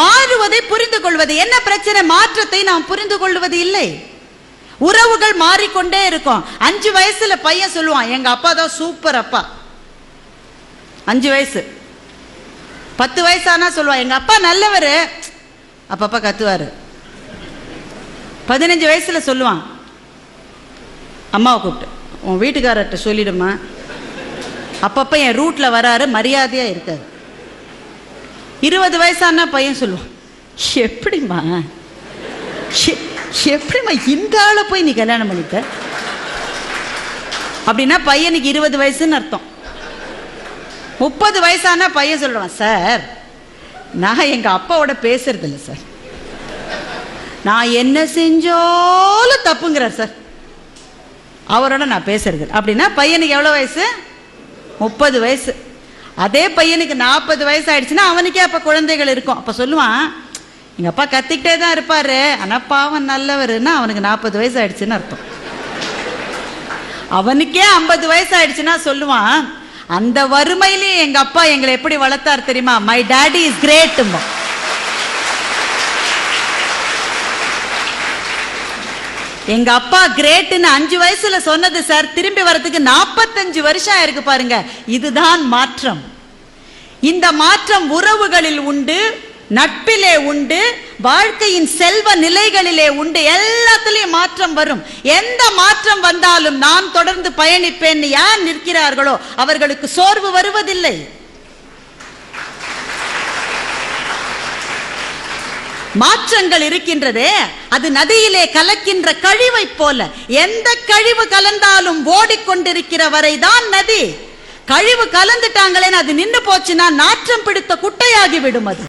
மாறுவதை புரிந்து கொள்வது. என்ன பிரச்சனை? மாற்றத்தை நாம் புரிந்து கொள்வது இல்லை. உறவுகள் மாறிக்கொண்டே இருக்கும். 5 வயசுல பையன் சொல்லுவான், எங்க அப்பா தான் சூப்பர் அப்பா. 5 வயசு. 10 வயசானா சொல்லுவான், எங்க அப்பா நல்லவர், அப்பப்பா கத்துவாரு. 15 வயசுல சொல்லுவான், அம்மாவை கூப்பிட்டு, உன் வீட்டுக்காரர்கிட்ட சொல்லிடுமா, அப்பப்ப என் ரூட்ல வராரு, மரியாதையா இருக்காரு. 20 வயசானா பையன் சொல்லுவான், எப்படிமா இந்த ஆளை போய் நீ கல்யாணம் பண்ணிட்ட? அப்படின்னா பையனுக்கு 20 வயசுன்னு அர்த்தம். 30 வயசானா பையன் சொல்றான், சார் நான் எங்க அப்பாவோட பேசுறது இல்லை சார், நான் என்ன செஞ்சாலும் தப்புங்கிறார் சார், அவரோட நான் பேசுறது. அப்படின்னா பையனுக்கு எவ்வளவு வயசு? 30 வயசு. அதே பையனுக்கு 40 வயசு ஆயிடுச்சுன்னா அவனுக்கே அப்ப குழந்தைகள் இருக்கும். அப்ப சொல்லுவான், எங்க அப்பா கத்திக்கிட்டே தான் இருப்பாரு, ஆனா பாவம் நல்லவருன்னா அவனுக்கு 40 வயசு ஆயிடுச்சுன்னு அர்த்தம். அவனுக்கே 50 வயசு ஆயிடுச்சுன்னா சொல்லுவான், அந்த வறுமையிலே எங்க அப்பா எங்களை எப்படி வளர்த்தார் தெரியுமா, மை டாடி இஸ் கிரேட். எங்க அப்பா கிரேட்னு 5 வயசுல சொன்னது சார், திரும்பி வரதுக்கு 45 வருஷம் ஆயிருக்கு பாருங்க. இதுதான் மாற்றம். இந்த மாற்றம் உறவுகளில் உண்டு, நட்பிலே உண்டு, வாழ்க்கையின் செல்வ நிலைகளிலே உண்டு. எல்லாத்திலையும் மாற்றம் வரும். எந்த மாற்றம் வந்தாலும் நான் தொடர்ந்து பயணிப்பேன் யார் நிற்கிறார்களோ அவர்களுக்கு சோர்வு வருவதில்லை. மாற்றங்கள் இருக்கின்றதே, அது நதியிலே கலக்கின்ற கழிவை போல. எந்த கழிவு கலந்தாலும் ஓடிக்கொண்டிருக்கிற வரைதான் நதி. கழிவு கலந்துட்டாங்களேன்னு அது நின்று போச்சுன்னா நாற்றம் பிடித்த குட்டையாகி விடும் அது.